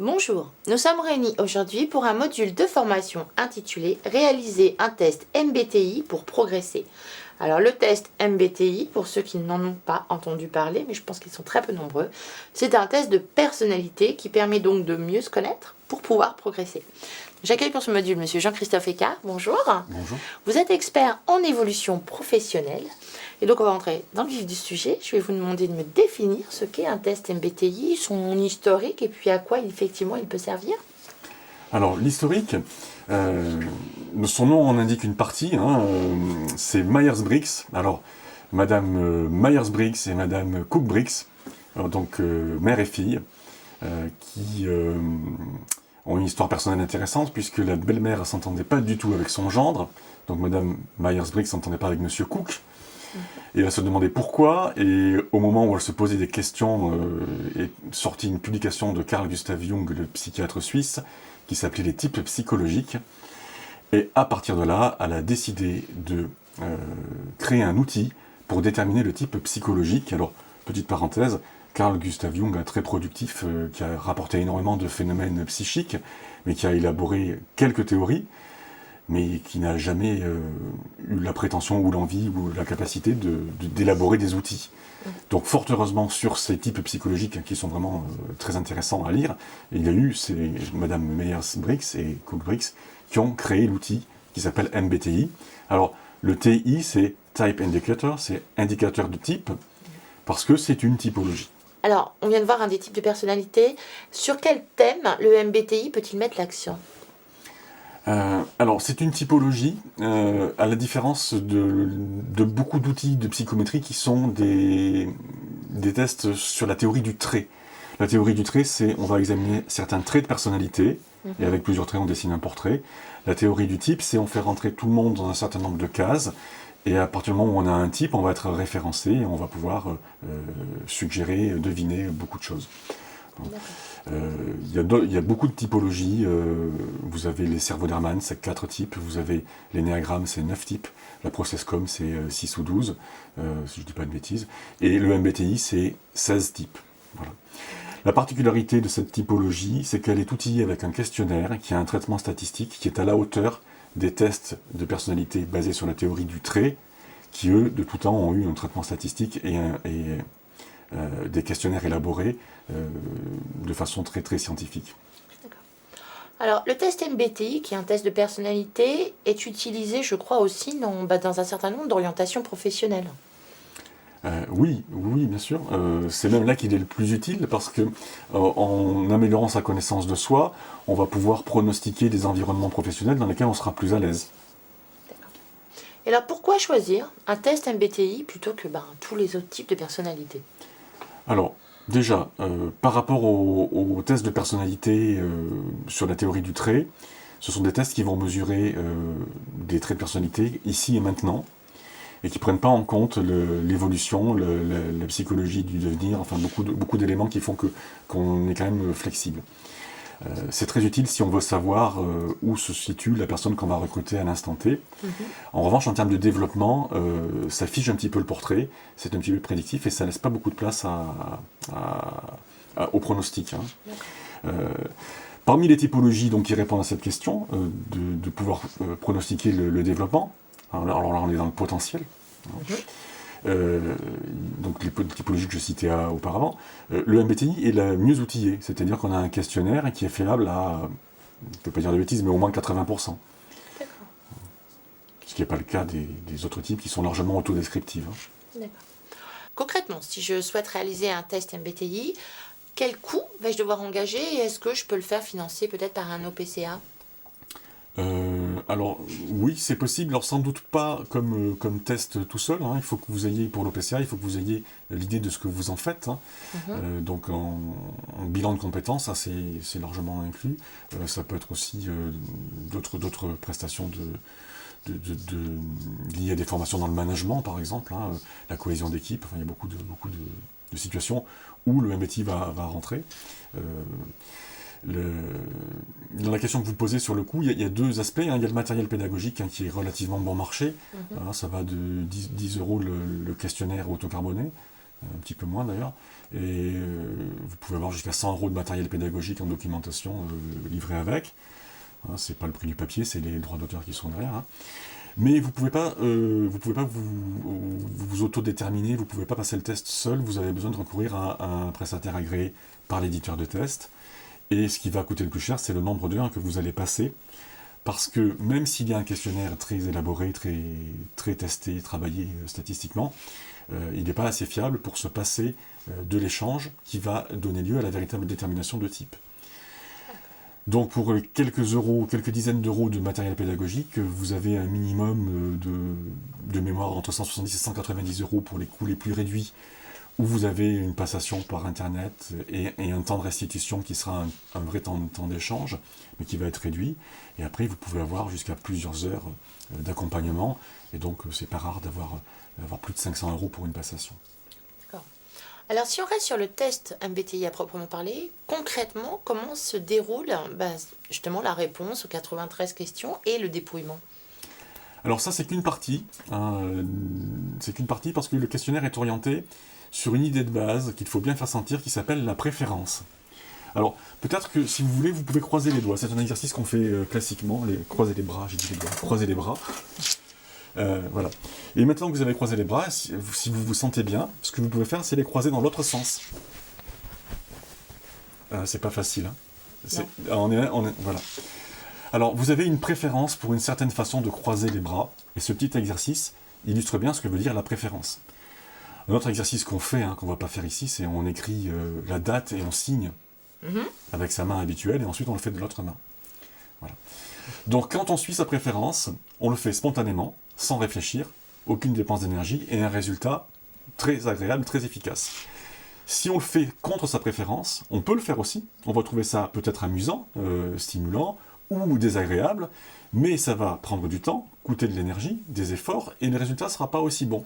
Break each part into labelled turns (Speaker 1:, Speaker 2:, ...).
Speaker 1: Bonjour, nous sommes réunis aujourd'hui pour un module de formation intitulé « Réaliser un test MBTI pour progresser ». Alors le test MBTI, pour ceux qui n'en ont pas entendu parler, mais je pense qu'ils sont très peu nombreux, c'est un test de personnalité qui permet donc de mieux se connaître pour pouvoir progresser. J'accueille pour ce module M. Jean-Christophe Écart, bonjour.
Speaker 2: Bonjour.
Speaker 1: Vous êtes expert en évolution professionnelle. Et donc on va entrer dans le vif du sujet. Je vais vous demander de me définir ce qu'est un test MBTI, son historique et puis à quoi effectivement il peut servir.
Speaker 2: Alors l'historique, son nom en indique une partie, c'est Myers-Briggs. Alors Madame Myers-Briggs et Madame Cook-Briggs, donc mère et fille, qui ont une histoire personnelle intéressante puisque la belle-mère ne s'entendait pas du tout avec son gendre. Donc Madame Myers-Briggs ne s'entendait pas avec Monsieur Cook. Et elle se demandait pourquoi, et au moment où elle se posait des questions, est sortie une publication de Carl Gustav Jung, le psychiatre suisse, qui s'appelait Les types psychologiques. Et à partir de là, elle a décidé de créer un outil pour déterminer le type psychologique. Alors, petite parenthèse, Carl Gustav Jung, un très productif, qui a rapporté énormément de phénomènes psychiques, mais qui a élaboré quelques théories, mais qui n'a jamais eu la prétention ou l'envie ou la capacité d'élaborer des outils. Donc fort heureusement sur ces types psychologiques qui sont vraiment très intéressants à lire, il y a eu Madame Myers-Briggs et Cook-Briggs qui ont créé l'outil qui s'appelle MBTI. Alors le TI c'est Type Indicator, c'est indicateur de type, parce que c'est une typologie.
Speaker 1: Alors on vient de voir un des types de personnalité. Sur quel thème le MBTI peut-il mettre l'accent ?
Speaker 2: Alors, c'est une typologie, à la différence de beaucoup d'outils de psychométrie qui sont des tests sur la théorie du trait. La théorie du trait, c'est on va examiner certains traits de personnalité, et avec plusieurs traits, on dessine un portrait. La théorie du type, c'est on fait rentrer tout le monde dans un certain nombre de cases, et à partir du moment où on a un type, on va être référencé, et on va pouvoir suggérer, deviner beaucoup de choses. Il y a beaucoup de typologies. Vous avez les cerveaux d'Hermann, c'est 4 types. Vous avez l'énéagramme, c'est 9 types. La processcom, c'est 6 ou 12, si je ne dis pas de bêtises. Et le MBTI, c'est 16 types. Voilà. La particularité de cette typologie, c'est qu'elle est outillée avec un questionnaire qui a un traitement statistique qui est à la hauteur des tests de personnalité basés sur la théorie du trait, qui eux, de tout temps, ont eu un traitement statistique et des questionnaires élaborés de façon très très scientifique.
Speaker 1: D'accord. Alors le test MBTI, qui est un test de personnalité, est utilisé, je crois, aussi dans un certain nombre d'orientations professionnelles.
Speaker 2: Oui, bien sûr. C'est même là qu'il est le plus utile parce que en améliorant sa connaissance de soi, on va pouvoir pronostiquer des environnements professionnels dans lesquels on sera plus à l'aise.
Speaker 1: D'accord. Et alors pourquoi choisir un test MBTI plutôt que tous les autres types de personnalités ?
Speaker 2: Alors, déjà, par rapport aux tests de personnalité sur la théorie du trait, ce sont des tests qui vont mesurer des traits de personnalité ici et maintenant, et qui ne prennent pas en compte l'évolution, la psychologie du devenir, enfin beaucoup d'éléments qui font qu'on est quand même flexible. C'est très utile si on veut savoir où se situe la personne qu'on va recruter à l'instant T. En revanche, en termes de développement, ça fige un petit peu le portrait, c'est un petit peu prédictif et ça laisse pas beaucoup de place au pronostic. Parmi les typologies donc, qui répondent à cette question, de pouvoir pronostiquer le développement, alors là on est dans le potentiel, donc les typologies que je citais auparavant, le MBTI est la mieux outillée, c'est-à-dire qu'on a un questionnaire qui est fiable à, je ne peux pas dire de bêtises, mais au moins 80%.
Speaker 1: D'accord.
Speaker 2: Ce qui n'est pas le cas des autres types qui sont largement autodescriptifs.
Speaker 1: D'accord. Concrètement, si je souhaite réaliser un test MBTI, quel coût vais-je devoir engager et est-ce que je peux le faire financer peut-être par un OPCA ?
Speaker 2: Alors oui, c'est possible, alors sans doute pas comme test tout seul, il faut que vous ayez, pour l'OPCA, il faut que vous ayez l'idée de ce que vous en faites, donc en bilan de compétences, ça c'est largement inclus, ça peut être aussi d'autres prestations liées à des formations dans le management par exemple, la cohésion d'équipe, il y a beaucoup de situations où le MBTI va rentrer. Dans la question que vous posez sur le coût, il y a deux aspects. Il y a le matériel pédagogique qui est relativement bon marché. Ça va de 10 € le questionnaire autocarboné un petit peu moins d'ailleurs. Et vous pouvez avoir jusqu'à 100 € de matériel pédagogique en documentation livré avec. Hein, c'est pas le prix du papier, c'est les droits d'auteur qui sont derrière. Hein. Mais vous pouvez pas vous autodéterminer, vous pouvez pas passer le test seul, vous avez besoin de recourir à un prestataire agréé par l'éditeur de test. Et ce qui va coûter le plus cher, c'est le nombre d'heures que vous allez passer. Parce que même s'il y a un questionnaire très élaboré, très testé, travaillé statistiquement, il n'est pas assez fiable pour se passer de l'échange qui va donner lieu à la véritable détermination de type. Donc pour quelques dizaines d'euros de matériel pédagogique, vous avez un minimum de mémoire entre 170 et 190 € pour les coûts les plus réduits, où vous avez une passation par Internet et un temps de restitution qui sera un vrai temps d'échange, mais qui va être réduit. Et après, vous pouvez avoir jusqu'à plusieurs heures d'accompagnement, et donc c'est pas rare d'avoir plus de 500 € pour une passation.
Speaker 1: Alors, si on reste sur le test MBTI à proprement parler, concrètement, comment se déroule justement la réponse aux 93 questions et le dépouillement?
Speaker 2: Alors ça, c'est qu'une partie. C'est qu'une partie parce que le questionnaire est orienté sur une idée de base qu'il faut bien faire sentir, qui s'appelle la préférence. Alors, peut-être que si vous voulez, vous pouvez croiser les doigts. C'est un exercice qu'on fait classiquement, croiser les bras, j'ai dit les doigts, croiser les bras. Voilà. Et maintenant que vous avez croisé les bras, si vous vous sentez bien, ce que vous pouvez faire, c'est les croiser dans l'autre sens. C'est pas facile. Hein. Voilà. Alors, vous avez une préférence pour une certaine façon de croiser les bras, et ce petit exercice illustre bien ce que veut dire la préférence. Un autre exercice qu'on fait, qu'on ne va pas faire ici, c'est on écrit la date et on signe avec sa main habituelle, et ensuite on le fait de l'autre main. Voilà. Donc quand on suit sa préférence, on le fait spontanément, sans réfléchir, aucune dépense d'énergie, et un résultat très agréable, très efficace. Si on le fait contre sa préférence, on peut le faire aussi, on va trouver ça peut-être amusant, stimulant, ou désagréable, mais ça va prendre du temps, coûter de l'énergie, des efforts, et le résultat ne sera pas aussi bon.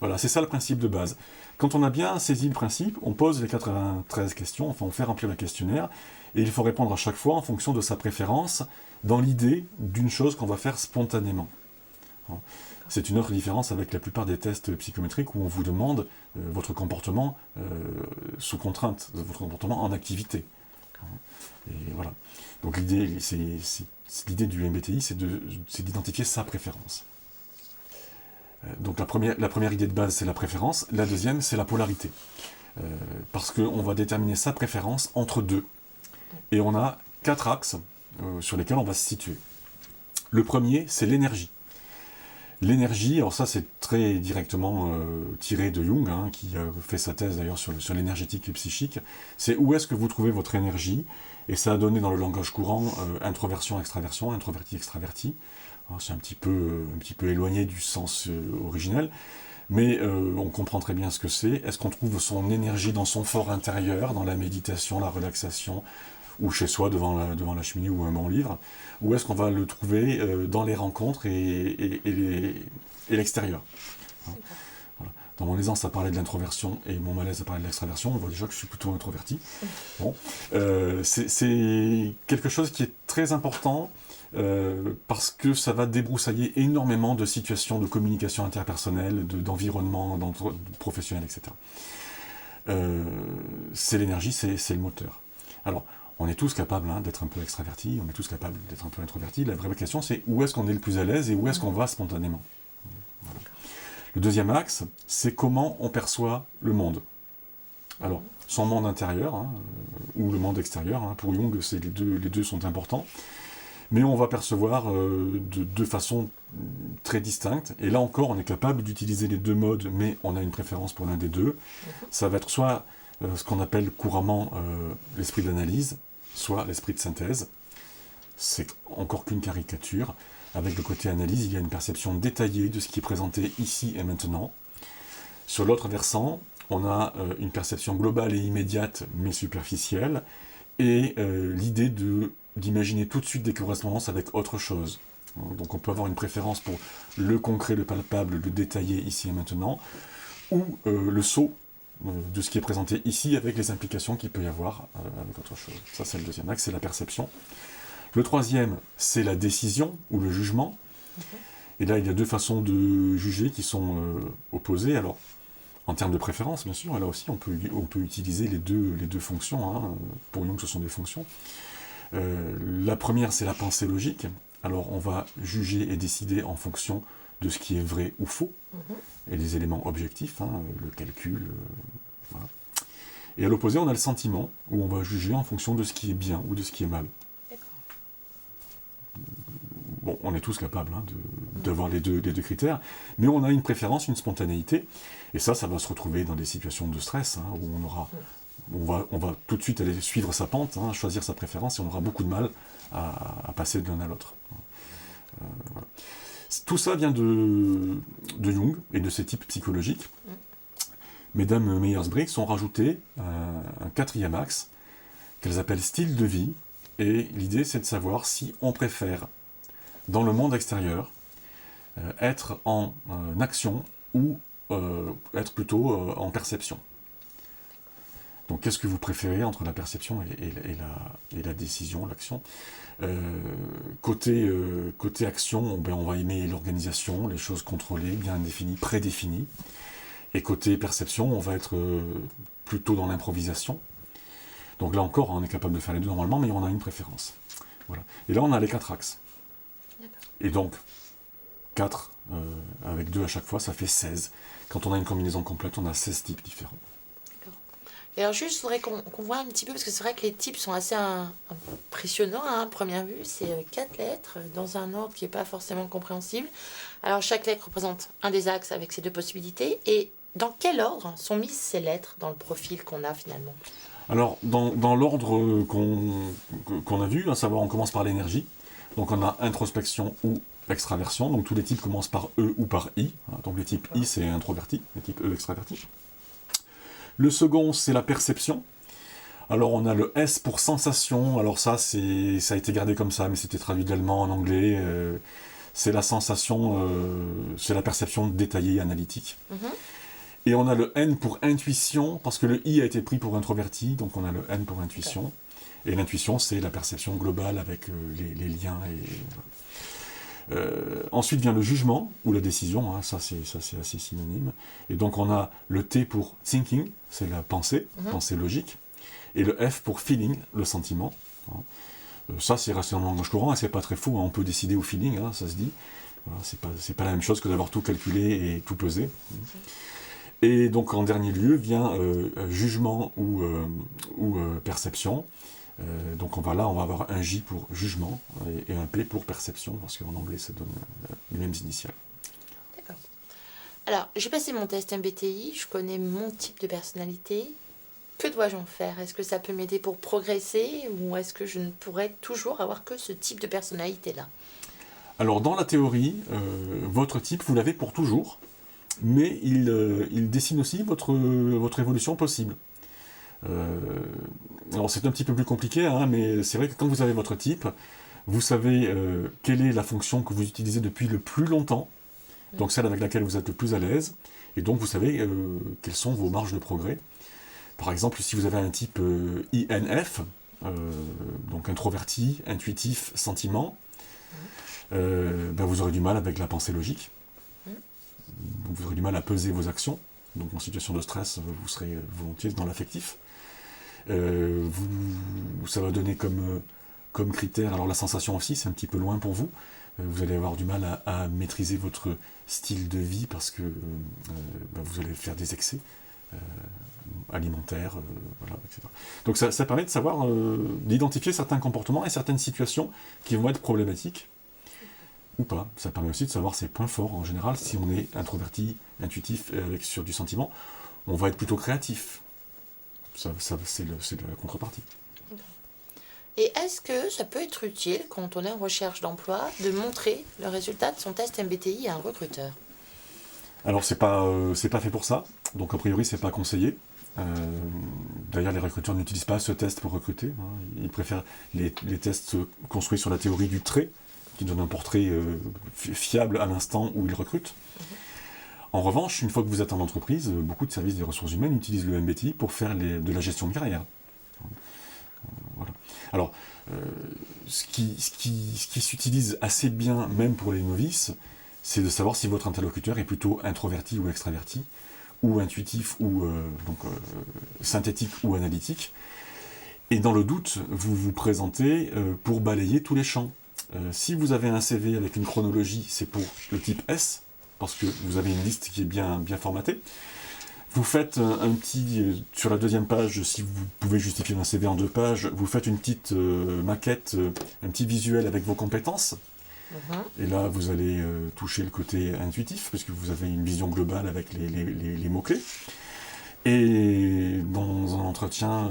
Speaker 2: Voilà, c'est ça le principe de base. Quand on a bien saisi le principe, on pose les 93 questions, enfin on fait remplir le questionnaire, et il faut répondre à chaque fois en fonction de sa préférence, dans l'idée d'une chose qu'on va faire spontanément. C'est une autre différence avec la plupart des tests psychométriques où on vous demande votre comportement sous contrainte, votre comportement en activité. Et voilà. Donc l'idée du MBTI, c'est d'identifier sa préférence. Donc la première idée de base, c'est la préférence. La deuxième, c'est la polarité. Parce qu'on va déterminer sa préférence entre deux. Et on a 4 axes sur lesquels on va se situer. Le premier, c'est l'énergie. L'énergie, alors ça c'est très directement tiré de Jung, qui a fait sa thèse d'ailleurs sur l'énergétique et psychique, c'est où est-ce que vous trouvez votre énergie, et ça a donné dans le langage courant introversion-extraversion, introverti-extraverti. C'est un petit peu éloigné du sens originel, mais on comprend très bien ce que c'est. Est-ce qu'on trouve son énergie dans son fort intérieur, dans la méditation, la relaxation, ou chez soi devant la cheminée ou un bon livre, ou est-ce qu'on va le trouver dans les rencontres et l'extérieur. Voilà. Dans mon aisance, ça parlait de l'introversion et mon malaise, ça parlait de l'extraversion. On voit déjà que je suis plutôt introverti. Bon. C'est quelque chose qui est très important parce que ça va débroussailler énormément de situations de communication interpersonnelle, d'environnement professionnel, etc. C'est l'énergie, c'est le moteur. Alors, on est tous capables d'être un peu extravertis, on est tous capables d'être un peu introvertis. La vraie question, c'est où est-ce qu'on est le plus à l'aise et où est-ce qu'on va spontanément. Voilà. Le deuxième axe, c'est comment on perçoit le monde. Alors, son monde intérieur, ou le monde extérieur, pour Jung, les deux sont importants, mais on va percevoir de façon très distincte, et là encore, on est capable d'utiliser les deux modes, mais on a une préférence pour l'un des deux. Ça va être soit ce qu'on appelle couramment l'esprit d'analyse, soit l'esprit de synthèse. C'est encore qu'une caricature. Avec le côté analyse, il y a une perception détaillée de ce qui est présenté ici et maintenant. Sur l'autre versant, on a une perception globale et immédiate, mais superficielle, et l'idée d'imaginer tout de suite des correspondances avec autre chose. Donc on peut avoir une préférence pour le concret, le palpable, le détaillé ici et maintenant, ou le saut de ce qui est présenté ici avec les implications qu'il peut y avoir avec autre chose. Ça, c'est le deuxième axe, c'est la perception. Le troisième, c'est la décision ou le jugement. Et là, il y a deux façons de juger qui sont opposées. Alors, En termes de préférence, bien sûr, là aussi, on peut utiliser les deux fonctions. Hein. Pour Jung, ce sont des fonctions. La première, c'est la pensée logique. Alors, on va juger et décider en fonction de ce qui est vrai ou faux, et des éléments objectifs, hein, le calcul, voilà. Et à l'opposé, on a le sentiment, où on va juger en fonction de ce qui est bien ou de ce qui est mal. Bon, on est tous capables hein, d'avoir les deux critères, mais on a une préférence, une spontanéité, et ça va se retrouver dans des situations de stress, hein, où on va tout de suite aller suivre sa pente, hein, choisir sa préférence, et on aura beaucoup de mal à passer de l'un à l'autre. Voilà. Tout ça vient de Jung et de ses types psychologiques. Mesdames Myers-Briggs ont rajouté un quatrième axe qu'elles appellent style de vie, et l'idée c'est de savoir si on préfère dans le monde extérieur être en action ou être plutôt en perception. Donc qu'est-ce que vous préférez entre la perception et la décision, l'action? Côté action, on va aimer l'organisation, les choses contrôlées, bien définies, prédéfinies. Et côté perception, on va être plutôt dans l'improvisation. Donc là encore, on est capable de faire les deux normalement, mais on a une préférence. Voilà. Et là, on a les 4 axes. Et donc, 4 avec 2 à chaque fois, ça fait 16. Quand on a une combinaison complète, on a 16 types différents.
Speaker 1: Et alors juste, je voudrais qu'on voit un petit peu, parce que c'est vrai que les types sont assez impressionnants, hein, à première vue. C'est 4 lettres dans un ordre qui n'est pas forcément compréhensible. Alors chaque lettre représente un des axes avec ses 2 possibilités. Et dans quel ordre sont mises ces lettres dans le profil qu'on a finalement?
Speaker 2: Alors, dans l'ordre qu'on a vu, à savoir on commence par l'énergie. Donc on a introspection ou extraversion. Donc tous les types commencent par E ou par I. Donc les types I, c'est introverti, les types E, extraverti. Le second, c'est la perception. Alors on a le S pour sensation. Alors ça a été gardé comme ça, mais c'était traduit d'allemand en anglais. C'est la sensation, c'est la perception détaillée et analytique. Et on a le N pour intuition, parce que le I a été pris pour introverti, donc on a le N pour intuition. Et l'intuition, c'est la perception globale avec les liens. Ensuite vient le jugement, ou la décision, hein, ça c'est assez synonyme. Et donc on a le T pour thinking, c'est la pensée, pensée logique. Et le F pour feeling, le sentiment. Hein. Ça c'est resté en langage courant, et c'est pas très fou, hein, on peut décider au feeling, hein, ça se dit. Voilà, c'est pas la même chose que d'avoir tout calculé et tout pesé. Et donc en dernier lieu vient jugement ou perception. Donc on va avoir un J pour jugement et un P pour perception, parce qu'en anglais ça donne les mêmes initiales.
Speaker 1: D'accord. Alors, j'ai passé mon test MBTI, je connais mon type de personnalité. Que dois-je en faire? Est-ce que ça peut m'aider pour progresser, ou est-ce que je ne pourrais toujours avoir que ce type de personnalité-là?
Speaker 2: Alors dans la théorie, votre type, vous l'avez pour toujours, mais il dessine aussi votre évolution possible. Alors c'est un petit peu plus compliqué, hein, mais c'est vrai que quand vous avez votre type, vous savez quelle est la fonction que vous utilisez depuis le plus longtemps, donc celle avec laquelle vous êtes le plus à l'aise, et donc vous savez quelles sont vos marges de progrès. Par exemple, si vous avez un type INF, donc introverti, intuitif, sentiment, vous aurez du mal avec la pensée logique, vous aurez du mal à peser vos actions, donc en situation de stress, vous serez volontiers dans l'affectif. Ça va donner comme critère, alors la sensation aussi, c'est un petit peu loin pour vous. Vous allez avoir du mal à maîtriser votre style de vie parce que vous allez faire des excès alimentaires, voilà, etc. Donc ça permet de savoir, d'identifier certains comportements et certaines situations qui vont être problématiques ou pas. Ça permet aussi de savoir ses points forts. En général, si on est introverti, intuitif et sur du sentiment, on va être plutôt créatif. Ça c'est la contrepartie.
Speaker 1: Et est-ce que ça peut être utile, quand on est en recherche d'emploi, de montrer le résultat de son test MBTI à un recruteur?
Speaker 2: Alors c'est pas fait pour ça, donc a priori c'est pas conseillé. D'ailleurs les recruteurs n'utilisent pas ce test pour recruter, hein. Ils préfèrent les tests construits sur la théorie du trait, qui donne un portrait fiable à l'instant où ils recrutent. En revanche, une fois que vous êtes en entreprise, beaucoup de services des ressources humaines utilisent le MBTI pour faire de la gestion de carrière. Voilà. Alors, ce qui s'utilise assez bien, même pour les novices, c'est de savoir si votre interlocuteur est plutôt introverti ou extraverti, ou intuitif, ou synthétique ou analytique. Et dans le doute, vous vous présentez pour balayer tous les champs. Si vous avez un CV avec une chronologie, c'est pour le type S, parce que vous avez une liste qui est bien formatée. Vous faites un petit, sur la deuxième page, si vous pouvez justifier un CV en 2 pages, vous faites une petite maquette, un petit visuel avec vos compétences. Et là, vous allez toucher le côté intuitif, parce que vous avez une vision globale avec les mots-clés. Et dans un entretien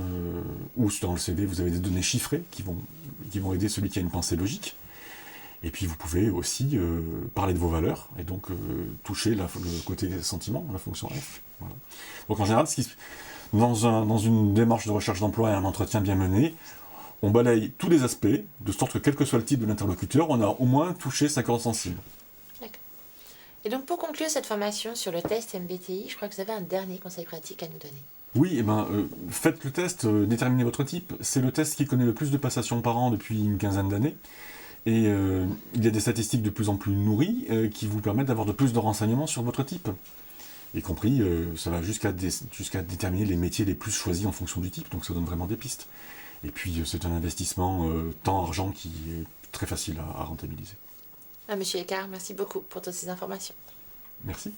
Speaker 2: ou dans le CV, vous avez des données chiffrées qui vont aider celui qui a une pensée logique. Et puis vous pouvez aussi parler de vos valeurs, et donc toucher le côté sentiment, la fonction F. Voilà. Donc en général, dans une démarche de recherche d'emploi et un entretien bien mené, on balaye tous les aspects, de sorte que quel que soit le type de l'interlocuteur, on a au moins touché sa corde sensible.
Speaker 1: D'accord. Et donc pour conclure cette formation sur le test MBTI, je crois que vous avez un dernier conseil pratique à nous donner.
Speaker 2: Oui, faites le test, déterminez votre type. C'est le test qui connaît le plus de passations par an depuis une quinzaine d'années. Et il y a des statistiques de plus en plus nourries qui vous permettent d'avoir de plus de renseignements sur votre type. Y compris, ça va jusqu'à déterminer les métiers les plus choisis en fonction du type, donc ça donne vraiment des pistes. Et puis c'est un investissement temps-argent qui est très facile à rentabiliser.
Speaker 1: Monsieur Eckart, merci beaucoup pour toutes ces informations.
Speaker 2: Merci.